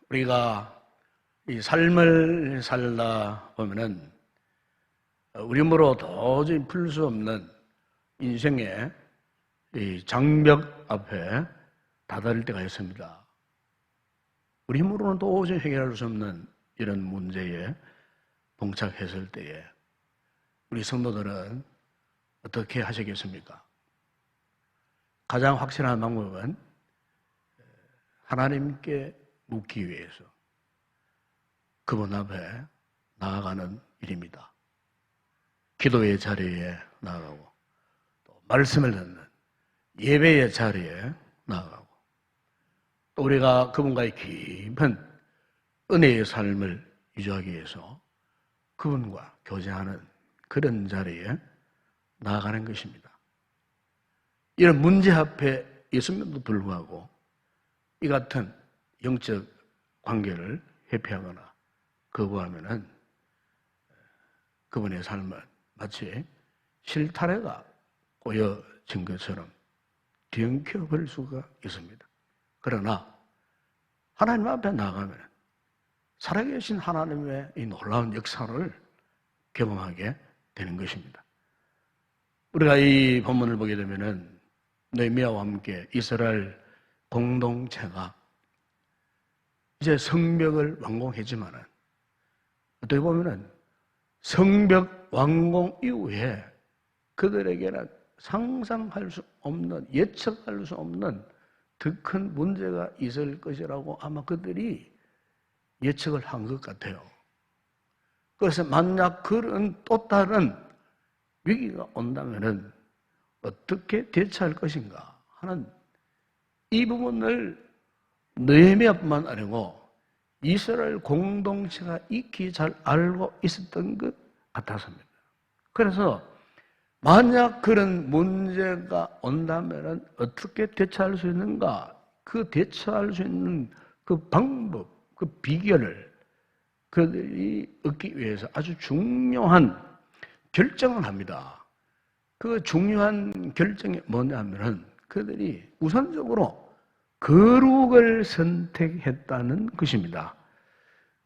우리가 이 삶을 살다 보면은 우리 힘으로 도저히 풀 수 없는 인생의 이 장벽 앞에 다다를 때가 있습니다. 우리 힘으로는 도저히 해결할 수 없는 이런 문제에 봉착했을 때에 우리 성도들은 어떻게 하시겠습니까? 가장 확실한 방법은 하나님께 묻기 위해서 그분 앞에 나아가는 일입니다. 기도의 자리에 나아가고 또 말씀을 듣는 예배의 자리에 나아가고 또 우리가 그분과의 깊은 은혜의 삶을 유지하기 위해서 그분과 교제하는 그런 자리에 나아가는 것입니다. 이런 문제 앞에 있음에도 불구하고 이 같은 영적 관계를 회피하거나 거부하면은 그분의 삶은 마치 실타래가 꼬여진 것처럼 뒤엉켜 버릴 수가 있습니다. 그러나 하나님 앞에 나가면 살아계신 하나님의 이 놀라운 역사를 경험하게 되는 것입니다. 우리가 이 본문을 보게 되면은 느헤미야와 함께 이스라엘 공동체가 이제 성벽을 완공했지만은 어떻게 보면은 성벽 완공 이후에 그들에게는 상상할 수 없는, 예측할 수 없는 더 큰 문제가 있을 것이라고 아마 그들이 예측을 한 것 같아요. 그래서 만약 그런 또 다른 위기가 온다면은 어떻게 대처할 것인가 하는 이 부분을 느헤미야뿐만 아니고 이스라엘 공동체가 익히 잘 알고 있었던 것 같았습니다. 그래서 만약 그런 문제가 온다면 어떻게 대처할 수 있는가, 그 대처할 수 있는 그 방법, 그 비결을 그들이 얻기 위해서 아주 중요한 결정을 합니다. 그 중요한 결정이 뭐냐면은 그들이 우선적으로 거룩을 선택했다는 것입니다.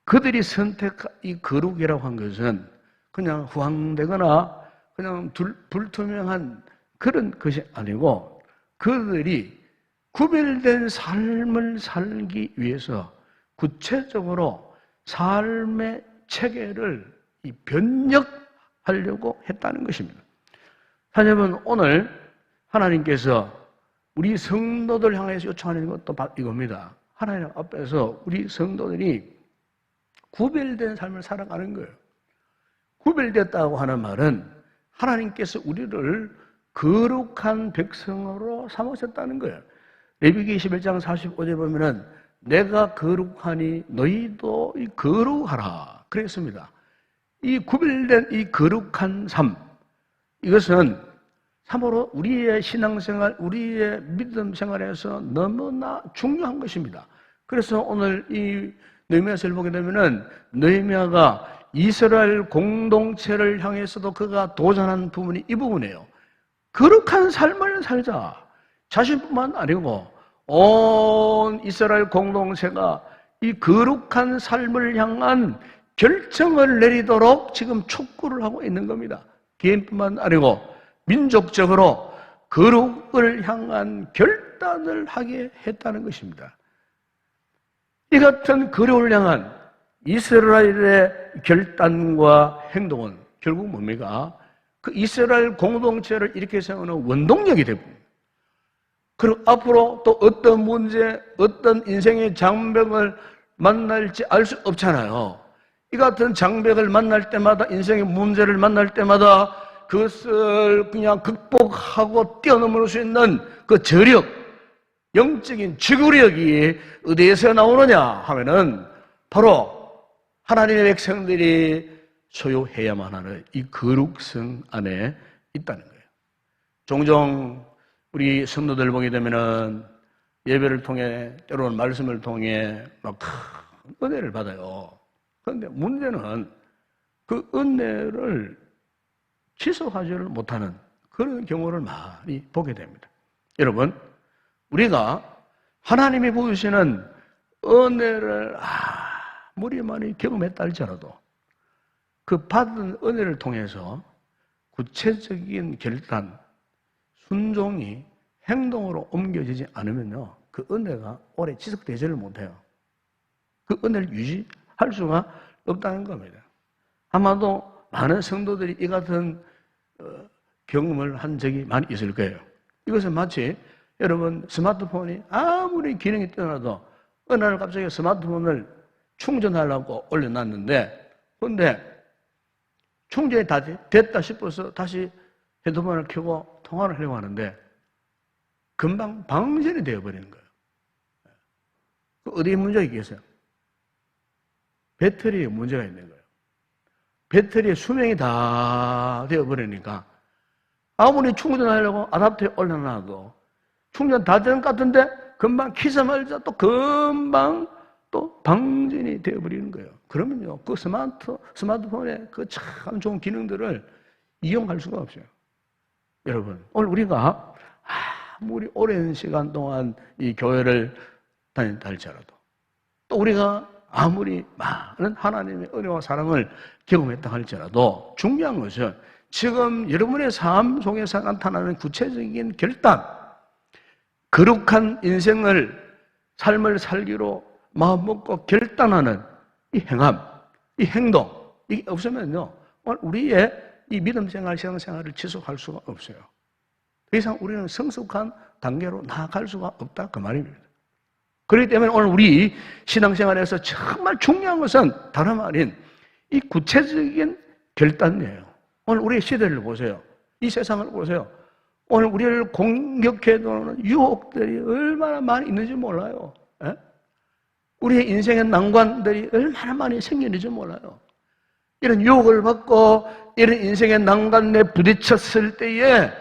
그들이 선택한 이 거룩이라고 한 것은 그냥 후황되거나 그냥 불투명한 그런 것이 아니고 그들이 구별된 삶을 살기 위해서 구체적으로 삶의 체계를 변혁하려고 했다는 것입니다. 여러분, 오늘 하나님께서 우리 성도들 향해서 요청하는 것도 이겁니다. 하나님 앞에서 우리 성도들이 구별된 삶을 살아가는 거예요. 구별됐다고 하는 말은 하나님께서 우리를 거룩한 백성으로 삼으셨다는 거예요. 레위기 21장 45절에 보면은 내가 거룩하니 너희도 거룩하라 그랬습니다. 이 구별된 이 거룩한 삶, 이것은 참으로 우리의 신앙생활, 우리의 믿음 생활에서 너무나 중요한 것입니다. 그래서 오늘 이 느헤미야서를 보게 되면은 느헤미야가 이스라엘 공동체를 향해서도 그가 도전한 부분이 이 부분이에요. 거룩한 삶을 살자. 자신뿐만 아니고 온 이스라엘 공동체가 이 거룩한 삶을 향한 결정을 내리도록 지금 촉구를 하고 있는 겁니다. 개인뿐만 아니고 민족적으로 거룩을 향한 결단을 하게 했다는 것입니다. 이 같은 거룩을 향한 이스라엘의 결단과 행동은 결국 뭡니까? 그 이스라엘 공동체를 이렇게 세우는 원동력이 되고, 그리고 앞으로 또 어떤 문제, 어떤 인생의 장벽을 만날지 알 수 없잖아요. 이 같은 장벽을 만날 때마다, 인생의 문제를 만날 때마다 그것을 그냥 극복하고 뛰어넘을 수 있는 그 저력, 영적인 지구력이 어디에서 나오느냐 하면은 바로 하나님의 백성들이 소유해야만 하는 이 거룩성 안에 있다는 거예요. 종종 우리 성도들 보게 되면은 예배를 통해, 때로는 말씀을 통해 막 큰 은혜를 받아요. 그런데 문제는 그 은혜를 지속하지를 못하는 그런 경우를 많이 보게 됩니다. 여러분, 우리가 하나님이 부으시는 은혜를 아무리 많이 경험했다 할지라도 그 받은 은혜를 통해서 구체적인 결단, 순종이 행동으로 옮겨지지 않으면요, 그 은혜가 오래 지속되지를 못해요. 그 은혜를 유지할 수가 없다는 겁니다. 아마도 많은 성도들이 이 같은 경험을 한 적이 많이 있을 거예요. 이것은 마치 여러분 스마트폰이 아무리 기능이 뛰어나도 어느 날 갑자기 스마트폰을 충전하려고 올려놨는데 그런데 충전이 다 됐다 싶어서 다시 핸드폰을 켜고 통화를 하려고 하는데 금방 방전이 되어버리는 거예요. 어디에 문제가 있겠어요? 배터리에 문제가 있는 거예요. 배터리의 수명이 다 되어버리니까 아무리 충전하려고 아답터에 올려놔도 충전 다 된 것 같은데 금방 키자마자 또 금방 또 방전이 되어버리는 거예요. 그러면요, 그 스마트폰의 그 참 좋은 기능들을 이용할 수가 없어요. 여러분, 오늘 우리가 아무리 오랜 시간 동안 이 교회를 다닌다 할지라도 또 우리가 아무리 많은 하나님의 은혜와 사랑을 경험했다 할지라도 중요한 것은 지금 여러분의 삶 속에서 나타나는 구체적인 결단, 거룩한 삶을 살기로 마음먹고 결단하는 이 행함, 이 행동, 이게 없으면요, 우리의 이 믿음 생활, 신앙생활을 지속할 수가 없어요. 더 이상 우리는 성숙한 단계로 나아갈 수가 없다, 그 말입니다. 그렇기 때문에 오늘 우리 신앙생활에서 정말 중요한 것은 다름 아닌 이 구체적인 결단이에요. 오늘 우리의 시대를 보세요. 이 세상을 보세요. 오늘 우리를 공격해도는 유혹들이 얼마나 많이 있는지 몰라요. 에? 우리의 인생의 난관들이 얼마나 많이 생기는지 몰라요. 이런 유혹을 받고 이런 인생의 난관에 부딪혔을 때에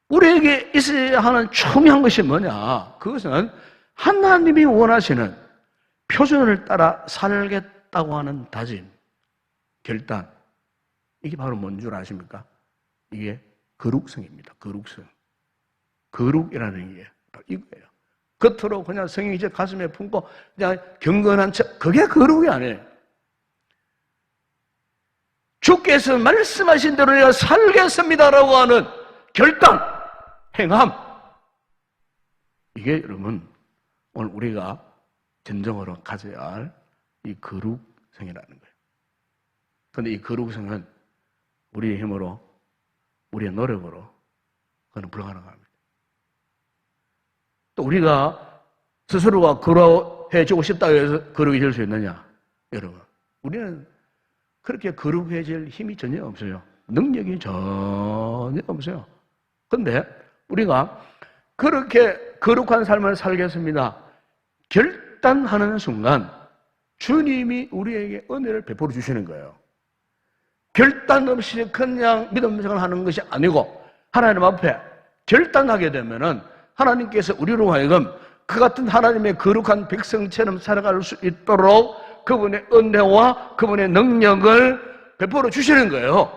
우리에게 있어야 하는 중요한 것이 뭐냐? 그것은 하나님이 원하시는 표준을 따라 살겠다고 하는 다짐, 결단. 이게 바로 뭔 줄 아십니까? 이게 거룩성입니다. 거룩성. 거룩이라는 게 바로 이거예요. 겉으로 그냥 성경이 이제 가슴에 품고 그냥 경건한 척, 그게 거룩이 아니에요. 주께서 말씀하신 대로 내가 살겠습니다라고 하는 결단, 행함. 이게 여러분 오늘 우리가 진정으로 가져야 할 이 거룩성이라는 거예요. 그런데 이 거룩성은 우리의 힘으로, 우리의 노력으로 그건 불가능합니다. 또 우리가 스스로가 거룩해지고 싶다고 해서 거룩해질 수 있느냐? 여러분, 우리는 그렇게 거룩해질 힘이 전혀 없어요. 능력이 전혀 없어요. 그런데 우리가 그렇게 거룩한 삶을 살겠습니다. 결단하는 순간 주님이 우리에게 은혜를 베풀어 주시는 거예요. 결단 없이 그냥 믿음 생활을 하는 것이 아니고 하나님 앞에 결단하게 되면은 하나님께서 우리로 하여금 그 같은 하나님의 거룩한 백성처럼 살아갈 수 있도록 그분의 은혜와 그분의 능력을 베풀어 주시는 거예요.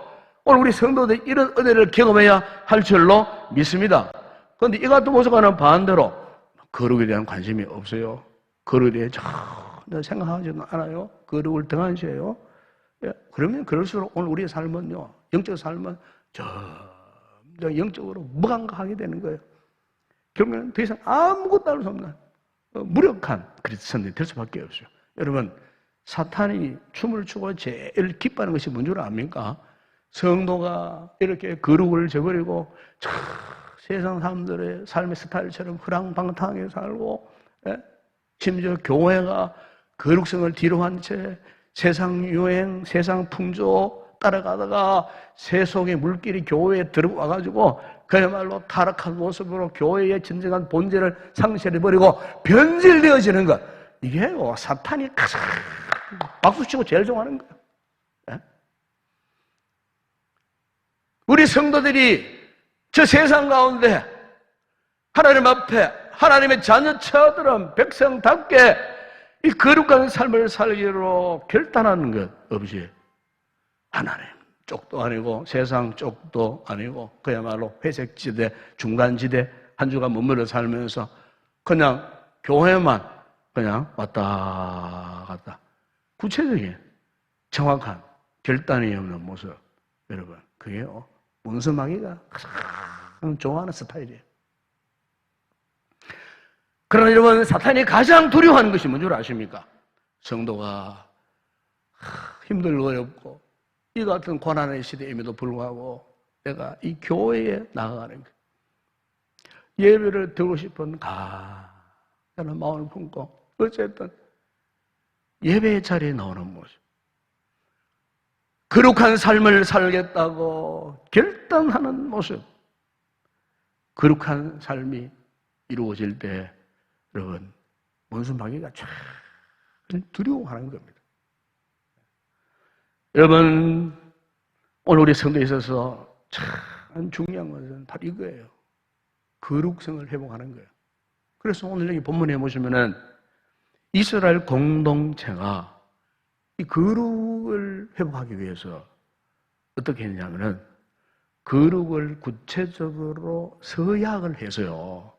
오늘 우리 성도들이 이런 은혜를 경험해야 할 줄로 믿습니다. 그런데 이 같은 모습과는 반대로 거룩에 대한 관심이 없어요. 거룩에 대해 전혀 생각하지도 않아요. 거룩을 등한시해요. 그러면 그럴수록 오늘 우리의 삶은요, 영적 삶은 점점 영적으로 무감각하게 되는 거예요. 결국에는 더 이상 아무것도 할 수 없는 무력한 그리스도인이 될 수밖에 없어요. 여러분, 사탄이 춤을 추고 제일 기뻐하는 것이 뭔 줄 압니까? 성도가 이렇게 거룩을 저버리고 세상 사람들의 삶의 스타일처럼 흐랑방탕하게 살고, 심지어 교회가 거룩성을 뒤로 한 채 세상 유행, 세상 풍조 따라가다가 세속의 물길이 교회에 들어와가지고 그야말로 타락한 모습으로 교회의 진정한 본질을 상실해버리고 변질되어지는 것. 이게 사탄이 가장 박수치고 제일 좋아하는 거예요. 우리 성도들이 저 세상 가운데 하나님 앞에 하나님의 자녀처럼 백성답게 이 거룩한 삶을 살기로 결단하는 것 없이 하나님 쪽도 아니고 세상 쪽도 아니고 그야말로 회색지대, 중간지대 한 주간 머물러 살면서 그냥 교회만 그냥 왔다 갔다. 구체적인 정확한 결단이 없는 모습. 여러분, 그게요, 문수마귀가 가장 좋아하는 스타일이에요. 그러나 여러분, 사탄이 가장 두려워하는 것이 뭔 줄 아십니까? 성도가 힘들고 어렵고 이 같은 고난의 시대임에도 불구하고 내가 이 교회에 나아가는 것, 예배를 드리고 싶은 간절한 마음을 품고 어쨌든 예배의 자리에 나오는 모습, 거룩한 삶을 살겠다고 결단하는 모습, 거룩한 삶이 이루어질 때 여러분, 원수마귀가 참 두려워하는 겁니다. 여러분, 오늘 우리 성도에 있어서 참 중요한 것은 바로 이거예요. 거룩성을 회복하는 거예요. 그래서 오늘 여기 본문에 보시면은 이스라엘 공동체가 이 거룩을 회복하기 위해서 어떻게 했냐면은 거룩을 구체적으로 서약을 해서요.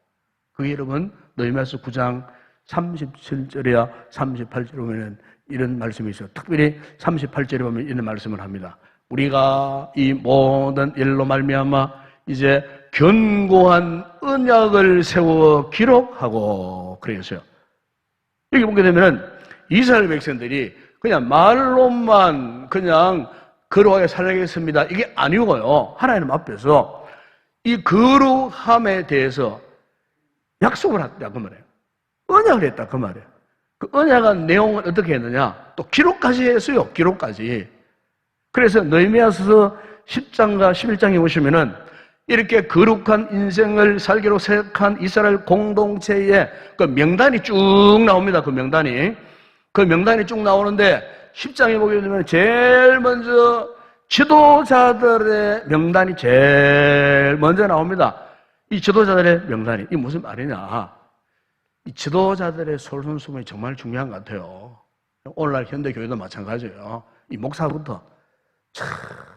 그게 여러분 느헤미야서 9장 37절이야 38절에 보면 이런 말씀이 있어요. 특별히 38절에 보면 이런 말씀을 합니다. 우리가 이 모든 일로 말미암아 이제 견고한 언약을 세워 기록하고 그랬어요. 여기 보게 되면은 이스라엘 백성들이 그냥 말로만 그냥 거룩하게 살겠습니다, 이게 아니고요. 하나님 앞에서 이 거룩함에 대해서 약속을 했다 그 말이에요. 언약을 했다 그 말이에요. 그 언약한 내용은 어떻게 했느냐? 또 기록까지 했어요. 기록까지. 그래서 느헤미야서 10장과 11장에 보시면은 이렇게 거룩한 인생을 살기로 생각한 이스라엘 공동체의 그 명단이 쭉 나옵니다. 그 명단이 쭉 나오는데 10장에 보게 되면 제일 먼저 지도자들의 명단이 제일 먼저 나옵니다. 이 지도자들의 명단이 이 무슨 말이냐? 이 지도자들의 솔선수범이 정말 중요한 것 같아요. 오늘날 현대교회도 마찬가지예요. 이 목사부터 참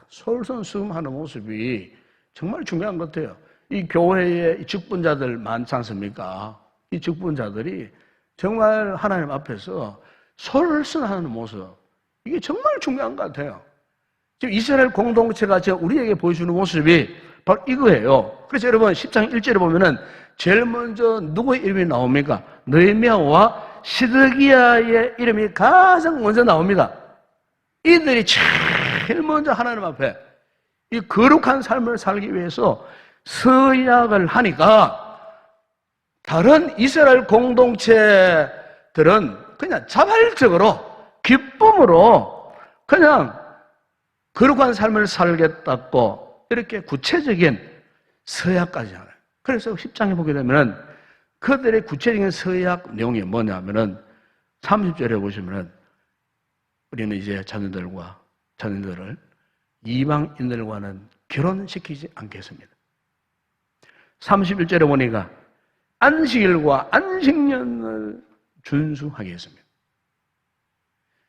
솔선수범하는 모습이 정말 중요한 것 같아요. 이 교회의 직분자들 많지 않습니까? 이 직분자들이 정말 하나님 앞에서 솔선하는 모습, 이게 정말 중요한 것 같아요. 지금 이스라엘 공동체가 우리에게 보여주는 모습이 바로 이거예요. 그래서 여러분 10장 1절에 보면은 제일 먼저 누구의 이름이 나옵니까? 느헤미야와 시드기야의 이름이 가장 먼저 나옵니다. 이들이 제일 먼저 하나님 앞에 이 거룩한 삶을 살기 위해서 서약을 하니까 다른 이스라엘 공동체들은 그냥 자발적으로 기쁨으로 그냥 거룩한 삶을 살겠다고 이렇게 구체적인 서약까지 하는. 그래서 10장에 보게 되면 그들의 구체적인 서약 내용이 뭐냐면은 30절에 보시면은 우리는 이제 자녀들을 이방인들과는 결혼시키지 않겠습니다. 31절에 보니까 안식일과 안식년을 준수하겠습니다.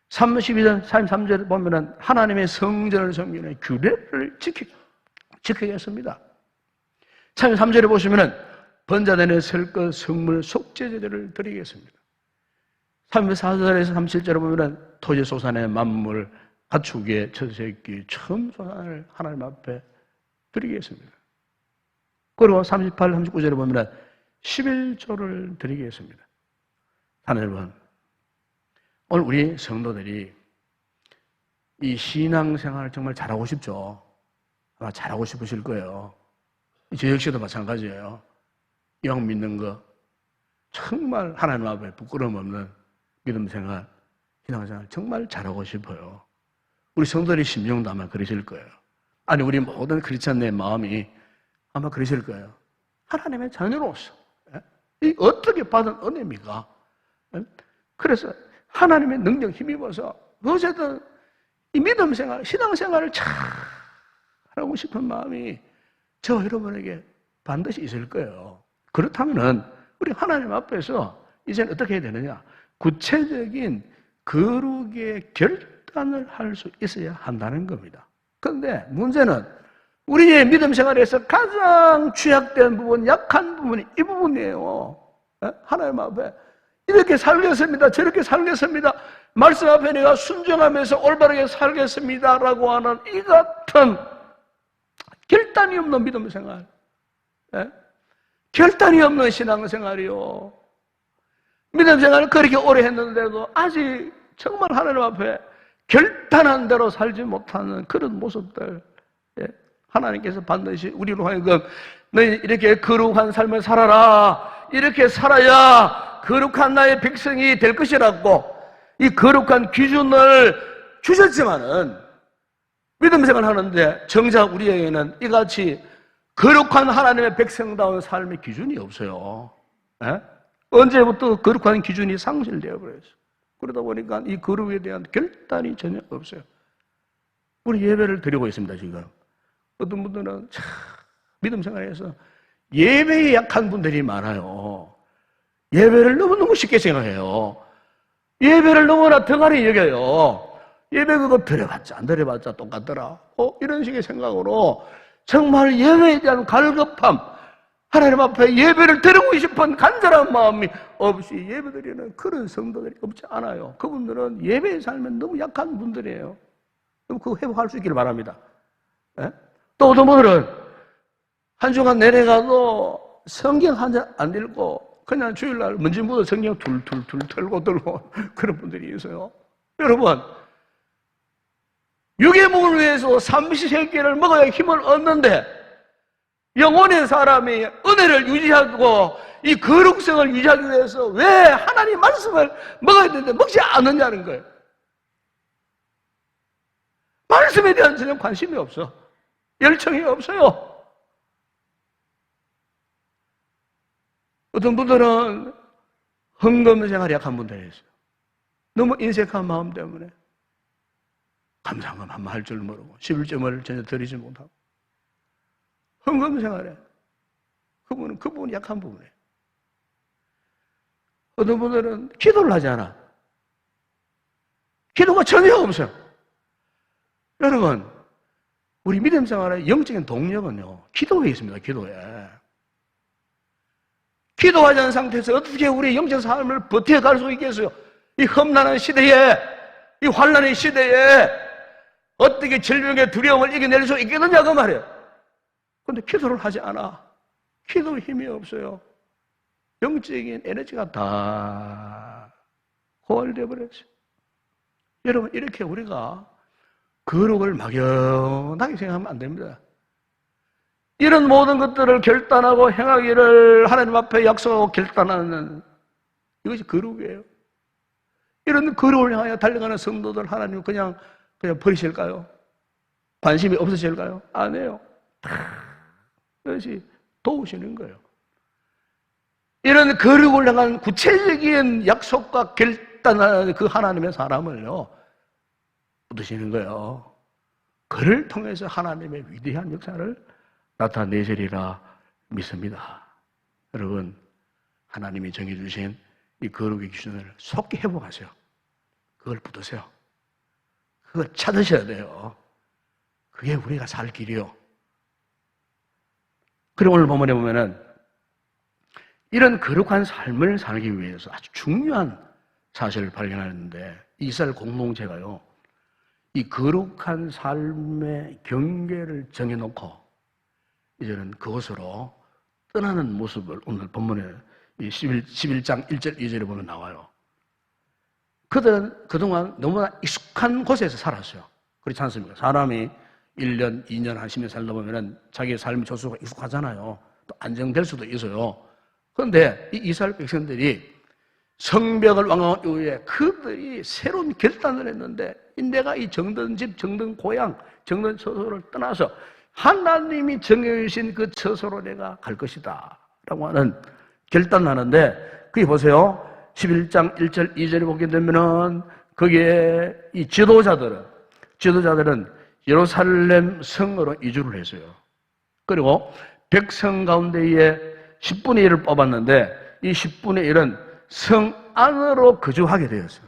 32절, 33절에 보면은 하나님의 성전을 섬기는 규례를 지키겠습니다. 33절에 보시면은 번자단에 설 것 성물 속죄제를 드리겠습니다. 34절에서 37절에 보면은 토지 소산의 만물, 가축의 첫새끼, 처음 소산을 하나님 앞에 드리겠습니다. 그리고 38, 39절에 보면은 11조를 드리겠습니다. 하나님 여러분, 오늘 우리 성도들이 이 신앙생활을 정말 잘하고 싶죠. 아마 잘하고 싶으실 거예요. 저 역시도 마찬가지예요. 이왕 믿는 거 정말 하나님 앞에 부끄러움 없는 믿음 생활, 신앙생활 정말 잘하고 싶어요. 우리 성도들의 심정도 아마 그러실 거예요. 아니 우리 모든 크리스찬의 마음이 아마 그러실 거예요. 하나님의 자녀로서 이 어떻게 받은 은혜입니까? 그래서 하나님의 능력 힘입어서 어쨌든 이 믿음 생활, 신앙 생활을 잘 하고 싶은 마음이 저 여러분에게 반드시 있을 거예요. 그렇다면은 우리 하나님 앞에서 이제는 어떻게 해야 되느냐? 구체적인 거룩의 결단을 할 수 있어야 한다는 겁니다. 그런데 문제는 우리의 믿음 생활에서 가장 취약된 부분, 약한 부분이 이 부분이에요. 하나님 앞에 이렇게 살겠습니다, 저렇게 살겠습니다, 말씀 앞에 내가 순종하면서 올바르게 살겠습니다라고 하는 이 같은 결단이 없는 믿음 생활, 결단이 없는 신앙생활이요. 믿음 생활을 그렇게 오래 했는데도 아직 정말 하나님 앞에 결단한 대로 살지 못하는 그런 모습들, 하나님께서 반드시 우리로 하여금 너희 이렇게 거룩한 삶을 살아라, 이렇게 살아야 거룩한 나의 백성이 될 것이라고 이 거룩한 기준을 주셨지만은 믿음 생활을 하는데 정작 우리에게는 이같이 거룩한 하나님의 백성다운 삶의 기준이 없어요. 언제부터 거룩한 기준이 상실되어 버렸어요. 그러다 보니까 이 거룩에 대한 결단이 전혀 없어요. 우리 예배를 드리고 있습니다, 지금. 어떤 분들은 참 믿음 생활에서 예배에 약한 분들이 많아요. 예배를 너무너무 쉽게 생각해요. 예배를 너무나 덩하리 여겨요. 예배 그거 드려봤자 안 드려봤자 똑같더라, 이런 식의 생각으로 정말 예배에 대한 갈급함, 하나님 앞에 예배를 드리고 싶은 간절한 마음이 없이 예배드리는 그런 성도들이 없지 않아요. 그분들은 예배의 삶에 너무 약한 분들이에요. 그럼 그거 회복할 수 있기를 바랍니다. 또 어떤 분들은 한 주간 내내가도 성경 한 장 안 읽고 그냥 주일날 먼지 묻어 성경 툴툴툴 털고 들고 그런 분들이 있어요. 여러분, 육의 몸을 위해서 삼시세끼를 먹어야 힘을 얻는데 영혼의 사람이 은혜를 유지하고 이 거룩성을 유지하기 위해서 왜 하나님 말씀을 먹어야 되는데 먹지 않느냐는 거예요. 말씀에 대한 전혀 관심이 없어. 열정이 없어요. 어떤 분들은 헌금 생활이 약한 분들이 있어요. 너무 인색한 마음 때문에 감사함 한번 할 줄 모르고 11점을 전혀 드리지 못하고 헌금 생활에 그분은 약한 부분이에요. 어떤 분들은 기도를 하지 않아. 기도가 전혀 없어요. 여러분, 우리 믿음 생활의 영적인 동력은요, 기도에 있습니다. 기도에. 기도하지 않은 상태에서 어떻게 우리 영적 삶을 버텨갈 수 있겠어요? 이 험난한 시대에, 이 환난의 시대에 어떻게 질병의 두려움을 이겨낼 수 있겠느냐 그 말이에요. 그런데 기도를 하지 않아. 기도 힘이 없어요. 영적인 에너지가 다 고갈되어 버렸어요. 여러분, 이렇게 우리가 거룩을 막연하게 생각하면 안 됩니다. 이런 모든 것들을 결단하고 행하기를 하나님 앞에 약속하고 결단하는 이것이 거룩이에요. 이런 거룩을 향하여 달려가는 성도들 하나님 그냥 버리실까요? 관심이 없으실까요? 아니에요. 그것이 도우시는 거예요. 이런 거룩을 향한 구체적인 약속과 결단하는 그 하나님의 사람을요, 얻으시는 거예요. 그를 통해서 하나님의 위대한 역사를 나타내시리라 믿습니다. 여러분, 하나님이 정해주신 이 거룩의 기준을 속히 회복하세요. 그걸 붙으세요. 그걸 찾으셔야 돼요. 그게 우리가 살 길이요. 그리고 오늘 본문에 보면은 이런 거룩한 삶을 살기 위해서 아주 중요한 사실을 발견하는데 이스라엘 공동체가요, 이 거룩한 삶의 경계를 정해놓고 이제는 그것으로 떠나는 모습을 오늘 본문에 11장 1절 2절에 보면 나와요. 그들은 그동안 너무나 익숙한 곳에서 살았어요. 그렇지 않습니까? 사람이 1년, 2년 하시며 살다 보면 자기의 삶의 조수가 익숙하잖아요. 또 안정될 수도 있어요. 그런데 이 이스라엘 백성들이 성벽을 완공한 이후에 그들이 새로운 결단을 했는데 내가 이 정든 집, 정든 고향, 정든 처소를 떠나서 하나님이 정해주신 그 처소로 내가 갈 것이다 라고 하는 결단을 하는데, 그게 보세요. 11장 1절 2절에 보게 되면은 거기에 이 지도자들은 예루살렘 성으로 이주를 했어요. 그리고 백성 가운데에 10분의 1을 뽑았는데 이 10분의 1은 성 안으로 거주하게 되었어요.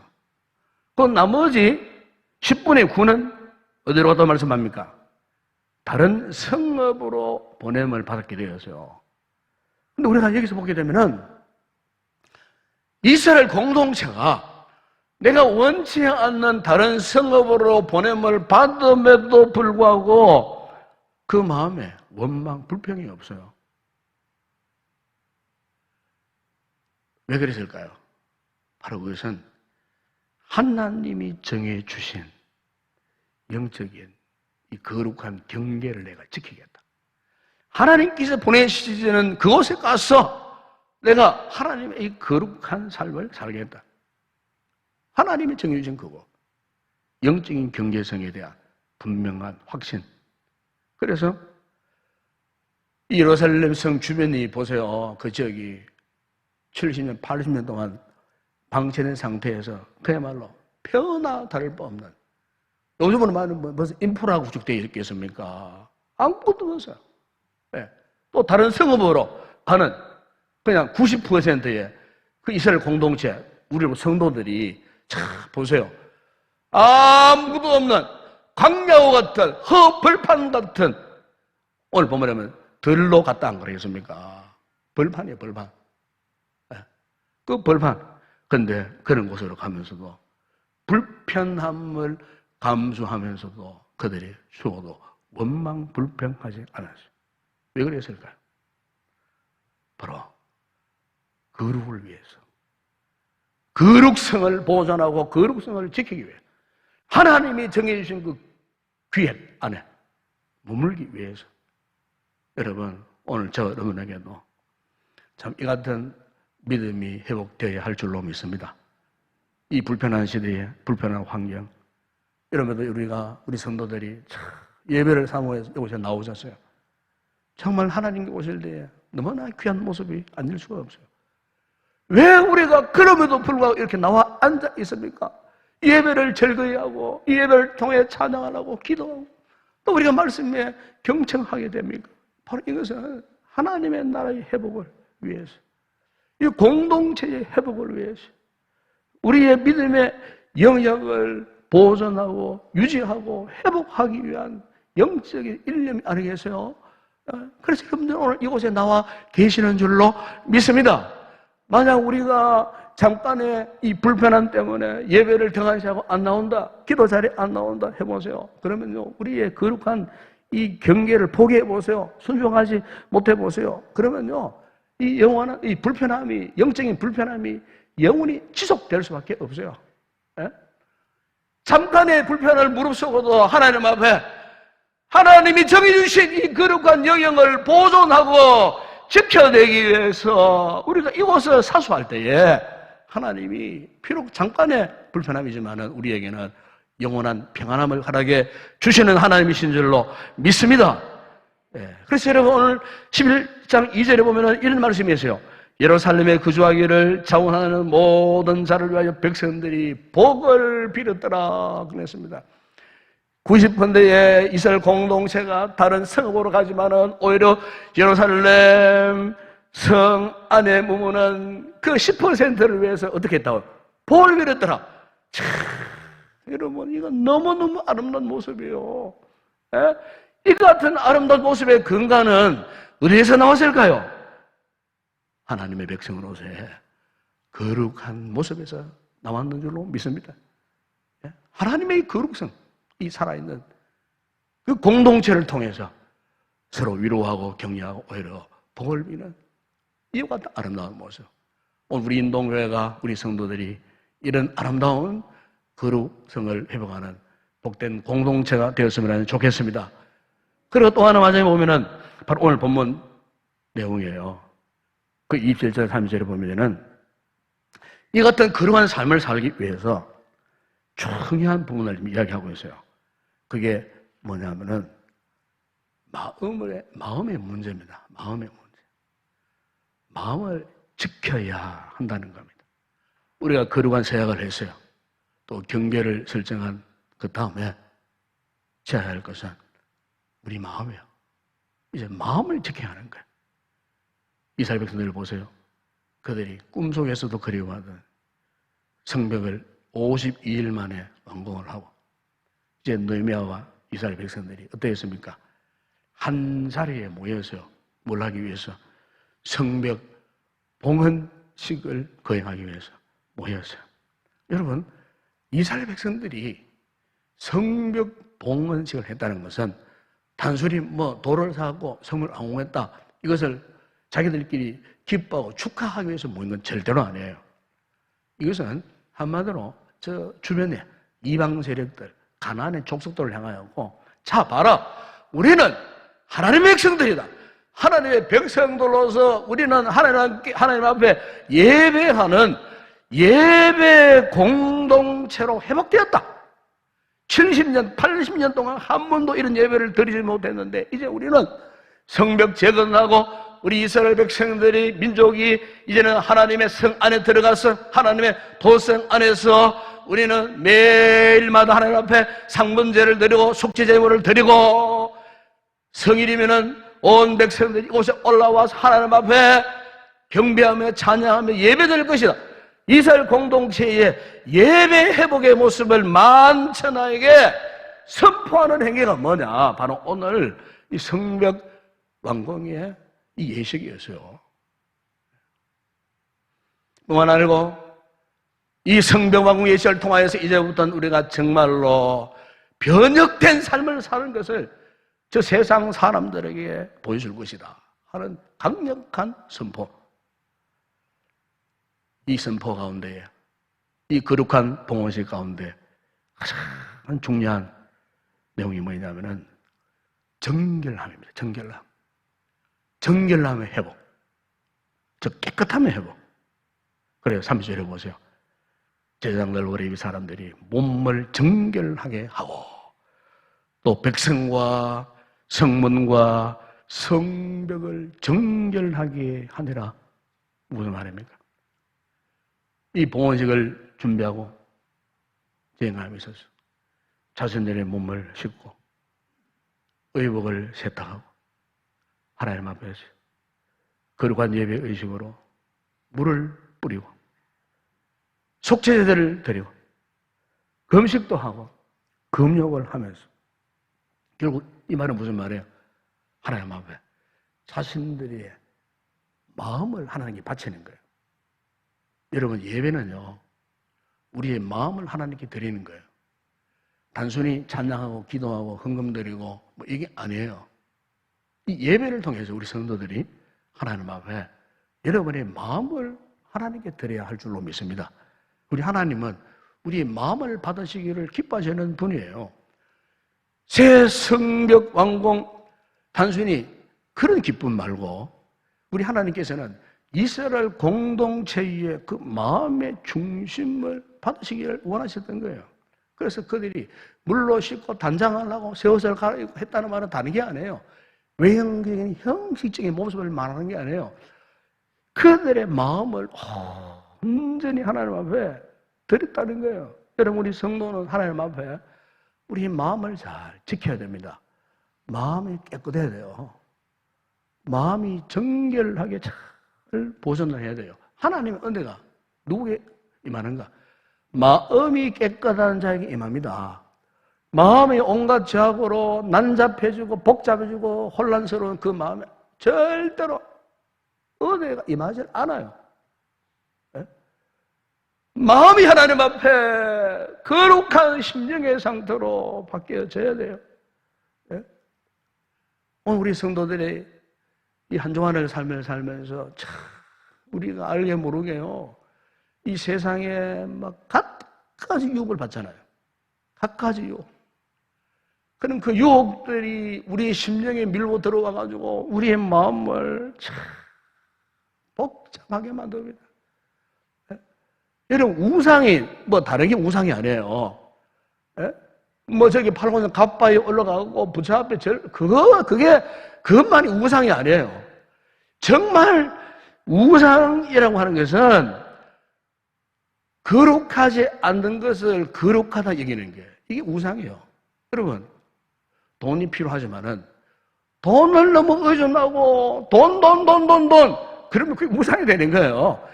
그 나머지 10분의 9는 어디로 갔다 말씀합니까? 다른 성읍으로 보냄을 받았게 되었어요. 근데 우리가 여기서 보게 되면은 이스라엘 공동체가 내가 원치 않는 다른 성읍으로 보냄을 받음에도 불구하고 그 마음에 원망, 불평이 없어요. 왜 그랬을까요? 바로 그것은 하나님이 정해주신 영적인 이 거룩한 경계를 내가 지키겠다. 하나님께서 보내시는 그곳에 가서 내가 하나님의 이 거룩한 삶을 살겠다. 하나님이 정해주신 그거. 영적인 경계성에 대한 분명한 확신. 그래서 예루살렘 성 주변이 보세요. 그 지역이 70년, 80년 동안 방치된 상태에서 그야말로 표나 다를 바 없는, 요즘은 말하는 무슨 인프라가 구축되어 있겠습니까? 아무것도 없어요. 네. 또 다른 성읍으로 가는 그냥 90%의 그 이스라엘 공동체, 우리 성도들이 참 보세요. 아무것도 없는 광야와 같은 허벌판 같은, 오늘 보면 들로 갔다 안 그러겠습니까? 벌판이에요, 벌판. 네. 그 벌판. 근데 그런 곳으로 가면서도 불편함을 감수하면서도 그들이 죽어도 원망 불평하지 않았어요. 왜 그랬을까요? 바로 거룩을 위해서, 거룩성을 보존하고 거룩성을 지키기 위해 하나님이 정해주신 그 규획 안에 머물기 위해서. 여러분, 오늘 저 여러분에게도 참 이 같은 믿음이 회복되어야 할 줄로 믿습니다. 이 불편한 시대에, 불편한 환경, 이러면서 우리 성도들이 참 예배를 사모해서 이곳에 나오셨어요. 정말 하나님께 오실 때에 너무나 귀한 모습이 아닐 수가 없어요. 왜 우리가 그럼에도 불구하고 이렇게 나와 앉아 있습니까? 예배를 즐거이 하고, 이 예배를 통해 찬양하고 기도하고, 또 우리가 말씀에 경청하게 됩니까? 바로 이것은 하나님의 나라의 회복을 위해서, 이 공동체의 회복을 위해서, 우리의 믿음의 영역을 보존하고 유지하고 회복하기 위한 영적인 일념이 아니겠어요? 그래서 여러분들 오늘 이곳에 나와 계시는 줄로 믿습니다. 만약 우리가 잠깐의 이 불편함 때문에 예배를 등한시하고 안 나온다, 기도 자리에 안 나온다 해보세요. 그러면요, 우리의 거룩한 이 경계를 포기해보세요. 순종하지 못해보세요. 그러면요, 이 영원한 이 불편함이, 영적인 불편함이 영원히 지속될 수밖에 없어요. 예? 잠깐의 불편을 무릅쓰고도 하나님 앞에 하나님이 정해주신 이 거룩한 영역을 보존하고 지켜내기 위해서 우리가 이곳을 사수할 때에 하나님이 비록 잠깐의 불편함이지만 우리에게는 영원한 평안함을 허락해 주시는 하나님이신 줄로 믿습니다. 예. 그래서 여러분, 오늘 11장 2절에 보면 이런 말씀이 있어요. 예루살렘에 거주하기를 자원하는 모든 자를 위하여 백성들이 복을 빌었더라 그랬습니다. 90%의 이스라엘 공동체가 다른 성읍으로 가지만은 오히려 예루살렘 성 안에 머무는 그 10%를 위해서 어떻게 했다고? 복을 빌었더라. 참, 여러분, 이건 너무너무 아름다운 모습이에요. 예? 이 같은 아름다운 모습의 근간은 어디에서 나왔을까요? 하나님의 백성으로서의 거룩한 모습에서 나왔는 줄로 믿습니다. 예? 하나님의 거룩성, 이 살아있는 그 공동체를 통해서 서로 위로하고 격려하고 오히려 복을 비는 이와 같은 아름다운 모습. 오늘 우리 인동교회가, 우리 성도들이 이런 아름다운 거룩성을 회복하는 복된 공동체가 되었으면 하는 좋겠습니다. 그리고 또 하나 마지막에 보면은 바로 오늘 본문 내용이에요. 그 27절, 30절에 보면은 이 같은 거룩한 삶을 살기 위해서 중요한 부분을 이야기하고 있어요. 그게 뭐냐면은 마음의 문제입니다. 마음의 문제. 마음을 지켜야 한다는 겁니다. 우리가 거룩한 세약을 했어요. 또 경계를 설정한 그 다음에 지켜야 할 것은 우리 마음이에요. 이제 마음을 지켜야 하는 거예요. 이스라엘 백성들을 보세요. 그들이 꿈속에서도 그리워하던 성벽을 52일 만에 완공을 하고, 이제 느헤미야와 이스라엘 백성들이 어떠했습니까? 한 자리에 모여서 뭘 하기 위해서? 성벽 봉헌식을 거행하기 위해서 모였어요. 여러분, 이스라엘 백성들이 성벽 봉헌식을 했다는 것은 단순히 돌을 사고 성을 안공했다, 이것을 자기들끼리 기뻐하고 축하하기 위해서 모인 건 절대로 아니에요. 이것은 한마디로 저 주변에 이방 세력들, 가나안의 족속들을 향하여고, 자 봐라, 우리는 하나님의 백성들이다. 하나님의 백성들로서 우리는 하나님 앞에 예배하는 예배 공동체로 회복되었다. 70년, 80년 동안 한 번도 이런 예배를 드리지 못했는데 이제 우리는 성벽 재건하고 우리 이스라엘 백성들이, 민족이 이제는 하나님의 성 안에 들어가서 하나님의 도성 안에서 우리는 매일마다 하나님 앞에 상분제를 드리고 속죄제물을 드리고, 성일이면은 온 백성들이 이곳에 올라와서 하나님 앞에 경배하며 찬양하며 예배드릴 것이다. 이스라엘 공동체의 예배 회복의 모습을 만천하에게 선포하는 행위가 뭐냐? 바로 오늘 이 성벽 완공의 이 예식이었어요. 뿐만 아니고 이 성벽 완공 예식을 통하여서 이제부터는 우리가 정말로 변혁된 삶을 사는 것을 저 세상 사람들에게 보여줄 것이다 하는 강력한 선포. 이 선포 가운데, 이 거룩한 봉헌식 가운데 가장 중요한 내용이 뭐냐면은 정결함입니다. 정결함. 정결함의 회복. 저 깨끗함의 회복. 그래요. 30절에 보세요. 제사장들, 레위 사람들이 몸을 정결하게 하고 또 백성과 성문과 성벽을 정결하게 하느라. 무슨 말입니까? 이 봉헌식을 준비하고 여행함에 있어서 자신들의 몸을 씻고 의복을 세탁하고 하나님 앞에서 거룩한 예배 의식으로 물을 뿌리고 속죄제들을 드리고 금식도 하고 금욕을 하면서, 결국 이 말은 무슨 말이에요? 하나님 앞에 자신들의 마음을 하나님께 바치는 거예요. 여러분, 예배는요, 우리의 마음을 하나님께 드리는 거예요. 단순히 찬양하고 기도하고 헌금 드리고 이게 아니에요. 이 예배를 통해서 우리 성도들이 하나님 앞에 여러분의 마음을 하나님께 드려야 할 줄로 믿습니다. 우리 하나님은 우리의 마음을 받으시기를 기뻐하시는 분이에요. 새 성벽 완공, 단순히 그런 기쁨 말고 우리 하나님께서는 이스라엘 공동체의 그 마음의 중심을 받으시기를 원하셨던 거예요. 그래서 그들이 물로 씻고 단장을 하고 새 옷을 갈아입고 했다는 말은 다른 게 아니에요. 외형적인 형식적인 모습을 말하는 게 아니에요. 그들의 마음을 온전히 하나님 앞에 드렸다는 거예요. 여러분, 우리 성도는 하나님 앞에 우리 마음을 잘 지켜야 됩니다. 마음이 깨끗해야 돼요. 마음이 정결하게 잘 보존을 해야 돼요. 하나님의 은혜가 누구에게 임하는가? 마음이 깨끗한 자에게 임합니다. 마음이 온갖 죄악으로 난잡해지고 복잡해지고 혼란스러운 그 마음에 절대로 은혜가 임하지 않아요. 네? 마음이 하나님 앞에 거룩한 심령의 상태로 바뀌어져야 돼요. 네? 오늘 우리 성도들이 이 한 주간을 살면서 참 우리가 알게 모르게요, 이 세상에 막 갖가지 유혹을 받잖아요. 갖가지 유혹. 그럼 그 유혹들이 우리의 심령에 밀고 들어와가지고 우리의 마음을 참 복잡하게 만듭니다. 네? 여러분, 우상이 다른 게 우상이 아니에요. 네? 저기 팔고는 갓바위 올라가고 부처 앞에 그것만이 우상이 아니에요. 정말 우상이라고 하는 것은 거룩하지 않는 것을 거룩하다 여기는 게, 이게 우상이에요. 여러분, 돈이 필요하지만은 돈을 너무 의존하고 돈 그러면 그게 우상이 되는 거예요.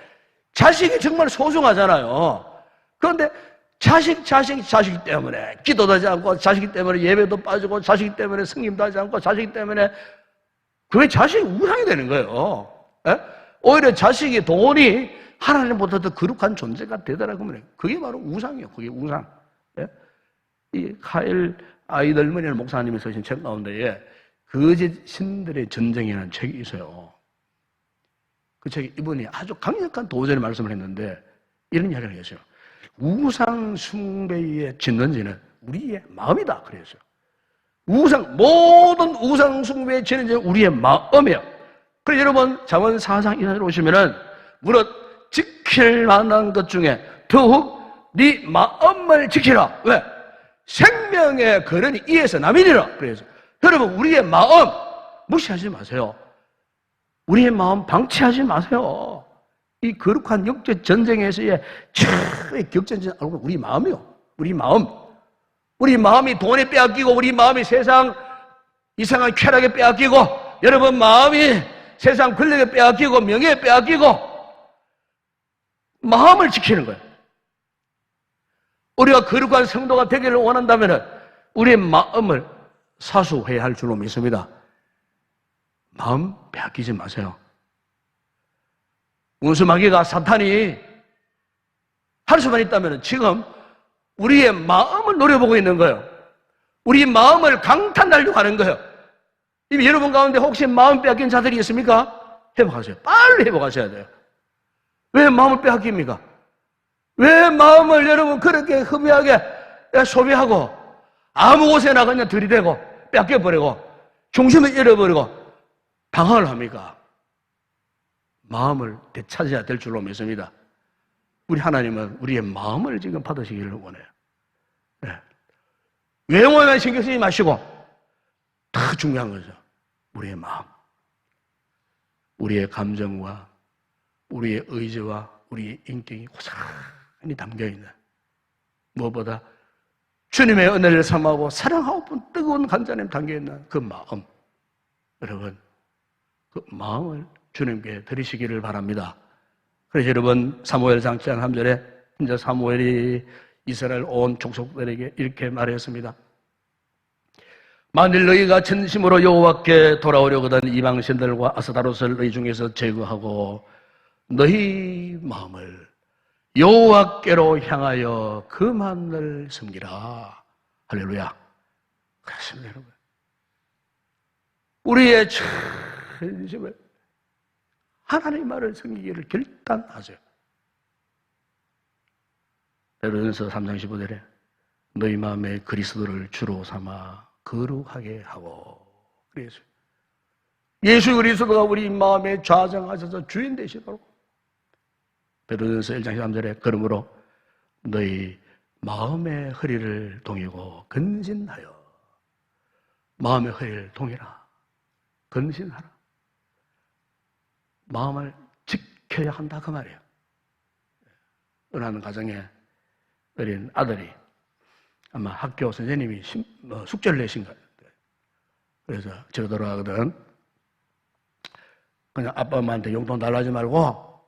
자식이 정말 소중하잖아요. 그런데 자식 때문에 기도도 하지 않고, 자식 때문에 예배도 빠지고, 자식 때문에 승림도 하지 않고, 자식 때문에 그게 자식이 우상이 되는 거예요. 예? 오히려 자식이 돈이 하나님보다 더 거룩한 존재가 되더라고 말이에요. 그게 바로 우상이에요. 그게 우상. 예? 이 카일 아이덜머니라는 목사님이 쓰신 책 가운데에 거짓 신들의 전쟁이라는 책이 있어요. 그 책에 이분이 아주 강력한 도전의 말씀을 했는데 이런 이야기를 했어요. 우상 숭배의 진원지는 우리의 마음이다 그랬어요. 모든 우상 숭배의 진원지는 우리의 마음이에요. 그래서 여러분 잠언 4장 1절에 오시면은 무릇 지킬 만한 것 중에 더욱 네 마음을 지키라. 왜? 생명의 근원이 이에서 남이니라. 그래서 여러분 우리의 마음 무시하지 마세요. 우리의 마음 방치하지 마세요. 이 거룩한 영적 전쟁에서의 최고의 격전지 알고 우리 마음이요. 우리 마음. 우리 마음이 돈에 빼앗기고, 우리 마음이 세상 이상한 쾌락에 빼앗기고, 여러분 마음이 세상 권력에 빼앗기고, 명예에 빼앗기고, 마음을 지키는 거예요. 우리가 거룩한 성도가 되기를 원한다면 우리의 마음을 사수해야 할 줄로 믿습니다. 마음 빼앗기지 마세요. 원수마귀가 사탄이 할 수만 있다면 지금 우리의 마음을 노려보고 있는 거예요. 우리 마음을 강탈하려고 하는 거예요. 이미 여러분 가운데 혹시 마음 빼앗긴 자들이 있습니까? 회복하세요. 빨리 회복하셔야 돼요. 왜 마음을 빼앗깁니까? 왜 마음을 여러분 그렇게 흡입하게 소비하고 아무 곳에나 그냥 들이대고 뺏겨버리고 중심을 잃어버리고 방황을 합니까? 마음을 되찾아야 될 줄로 믿습니다. 우리 하나님은 우리의 마음을 지금 받으시기를 원해요. 네. 외모에만 신경 쓰지 마시고 더 중요한 거죠. 우리의 마음, 우리의 감정과 우리의 의지와 우리의 인격이 고스란히 담겨있는 무엇보다 주님의 은혜를 삼하고 사랑하고 뜨거운 간절함이 담겨있는 그 마음, 여러분 그 마음을 주님께 드리시기를 바랍니다. 그래서 여러분 사무엘상 7장 3절에 이제 사무엘이 이스라엘 온 족속들에게 이렇게 말했습니다. 만일 너희가 진심으로 여호와께 돌아오려거든 이방 신들과 아스타롯을 너희 중에서 제거하고 너희 마음을 여호와께로 향하여 그만을 섬기라. 할렐루야. 그렇습니다, 여러분. 우리의 진심을 하나님의 말을 섬기기를 결단하세요. 베드로전서 3장 15절에 너희 마음에 그리스도를 주로 삼아 거룩하게 하고 그래서 예수 그리스도가 우리 마음에 좌정하셔서 주인 되시도록 베드로전서 1장 13절에 그러므로 너희 마음의 허리를 동이고 근신하여 마음의 허리를 동이라 근신하라. 마음을 지켜야 한다 그 말이에요. 어느 한 가정에 어린 아들이 아마 학교 선생님이 숙제를 내신 거예요. 그래서 집에 돌아가거든. 그냥 아빠 엄마한테 용돈 달라 하지 말고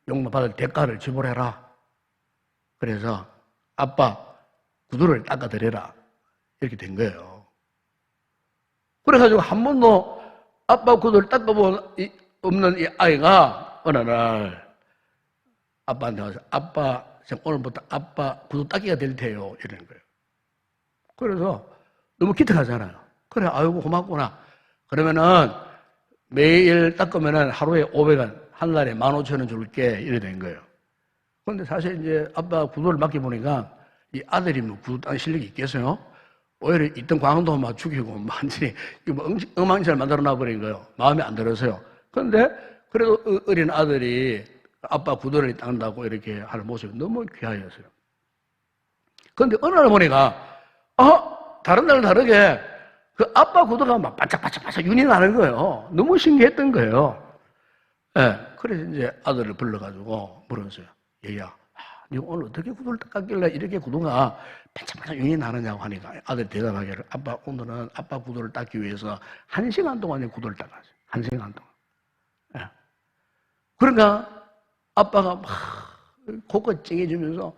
용돈 받을 대가를 지불해라. 그래서 아빠 구두를 닦아드려라. 이렇게 된 거예요. 그래가지고 한 번도 아빠 구두를 닦아본 없는 이 아이가 어느 날 아빠한테 와서 아빠 오늘부터 아빠 구두 닦기가 될 테요 이러는 거예요. 그래서 너무 기특하잖아요. 그래 아이고 고맙구나. 그러면은 매일 닦으면은 하루에 500원 한 달에 15,000원 줄게 이래 된 거예요. 그런데 사실 이제 아빠 구두를 맡겨보니까 이 아들이 뭐 구두 닦는 실력이 있겠어요? 오히려 있던 광도 막 죽이고 완전히 엉망진창을 만들어 놔버린 거예요. 마음에 안 들어서요. 그런데 그래도 어린 아들이 아빠 구두를 닦는다고 이렇게 하는 모습이 너무 귀하였어요. 그런데 어느 날 보니까 다른 날 다르게 그 아빠 구두가 막 반짝반짝 윤이 나는 거예요. 너무 신기했던 거예요. 네, 그래서 이제 아들을 불러가지고 물었어요. 얘야, 니 오늘 어떻게 구두를 닦았길래 이렇게 구두가 반짝반짝 윤이 나느냐고 하니까 아들이 대답하기를 아빠 오늘은 아빠 구두를 닦기 위해서 1시간 동안 구두를 닦았어요. 1시간 동안. 네. 그러니까 아빠가 막 코껏 찡해주면서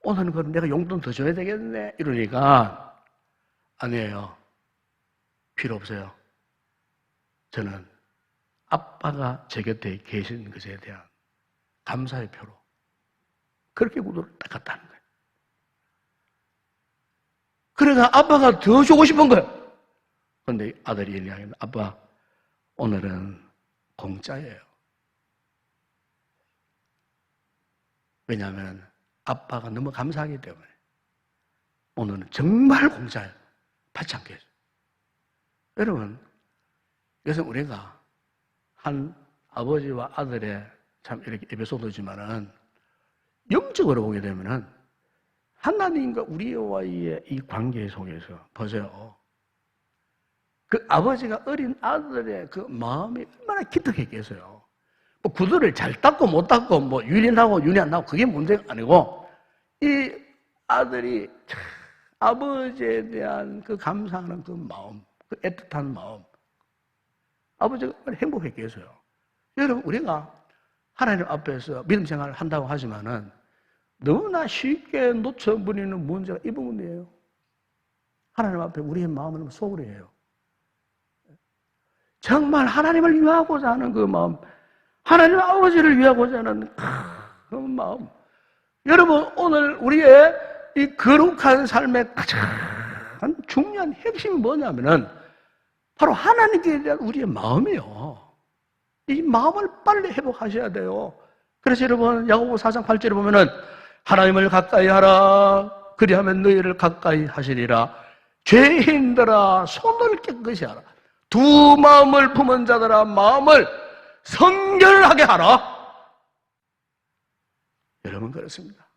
오늘은 그럼 내가 용돈 더 줘야 되겠네. 이러니까 아니에요. 필요 없어요. 저는 아빠가 제 곁에 계신 것에 대한 감사의 표로 그렇게 구두를 딱 갖다 하는 거예요. 그러니까 아빠가 더 주고 싶은 거예요. 그런데 아들이 얘기하는 아빠 오늘은 공짜예요. 왜냐하면 아빠가 너무 감사하기 때문에 오늘은 정말 공짜예요. 받지 않겠어요. 여러분, 그래서 우리가 한 아버지와 아들의 참 이렇게 에피소드지만은 영적으로 보게 되면은 하나님과 우리와의 이 관계 속에서 보세요. 그 아버지가 어린 아들의 그 마음이 얼마나 기특했겠어요. 뭐 구두를 잘 닦고 못 닦고 뭐 유린하고 유리 안 하고 그게 문제가 아니고 이 아들이 아버지에 대한 그 감사하는 그 마음, 그 애틋한 마음, 아버지가 얼마나 행복했겠어요. 여러분, 우리가 하나님 앞에서 믿음 생활을 한다고 하지만은 너무나 쉽게 놓쳐버리는 문제가 이 부분이에요. 하나님 앞에 우리의 마음은 소홀해요. 정말 하나님을 위하고자 하는 그 마음, 하나님 아버지를 위하고자 하는 그 마음. 여러분, 오늘 우리의 이 거룩한 삶의 가장 중요한 핵심이 뭐냐면은 바로 하나님께 대한 우리의 마음이에요. 이 마음을 빨리 회복하셔야 돼요. 그래서 여러분, 야고보 4장 8절에 보면은 하나님을 가까이 하라. 그리하면 너희를 가까이 하시리라. 죄인들아 손을 깨끗이 하라. 두 마음을 품은 자들아 마음을 성결하게 하라. 여러분, 그렇습니다.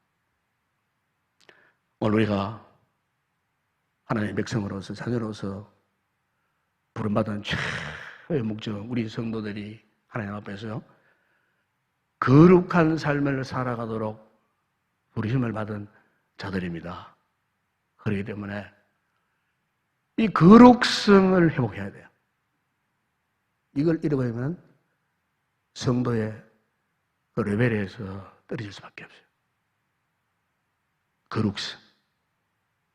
오늘 우리가 하나님의 백성으로서 자녀로서 부름받은 최고의 목적, 우리 성도들이 하나님 앞에서 거룩한 삶을 살아가도록 부르심을 받은 자들입니다. 그렇기 때문에 이 거룩성을 회복해야 돼요. 이걸 잃어버리면 성도의 그 레벨에서 떨어질 수밖에 없어요. 거룩성.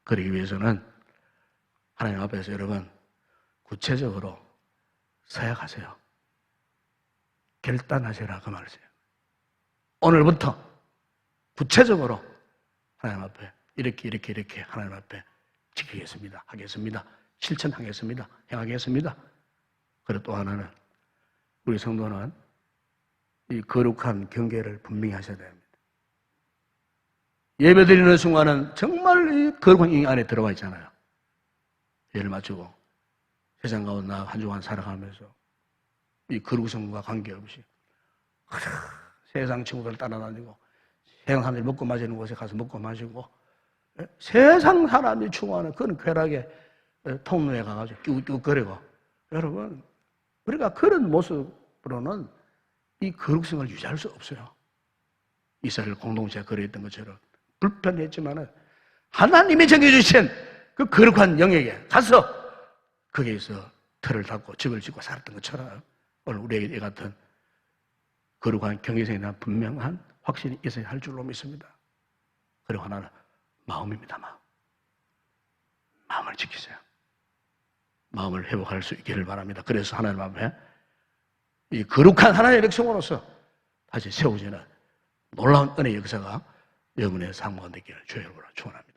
그러기 위해서는 하나님 앞에서 여러분 구체적으로 서약하세요. 결단하시라 그 말이에요. 오늘부터 구체적으로 하나님 앞에 이렇게 하나님 앞에 지키겠습니다. 하겠습니다. 실천하겠습니다. 행하겠습니다. 그리고 또 하나는 우리 성도는 이 거룩한 경계를 분명히 하셔야 됩니다. 예배 드리는 순간은 정말 이 거룩한 이 안에 들어와 있잖아요. 예를 맞추고 세상 가운데 한 주간 살아가면서 이 거룩성과 관계없이 세상 친구들 따라다니고 세상 사람들이 먹고 마시는 곳에 가서 먹고 마시고 세상 사람이 추구하는 그런 쾌락의 통로에 가가지고 끼우끼우거리고 여러분 우리가 그런 모습으로는 이 거룩성을 유지할 수 없어요. 이스라엘 공동체가 그랬던 것처럼 불편했지만은 하나님이 정해주신 그 거룩한 영역에 가서 거기에서 틀을 닫고 집을 짓고 살았던 것처럼 오늘 우리에게 이 같은 거룩한 경계성에 대한 분명한 확신이 있어야 할 줄로 믿습니다. 그리고 하나는 마음입니다. 마음을 지키세요. 마음을 회복할 수 있기를 바랍니다. 그래서 하나님 앞에 이 거룩한 하나님의 백성으로서 다시 세워지는 놀라운 은혜의 역사가 여러분의 삶 가운데 있기를 주의 이름으로 축원합니다.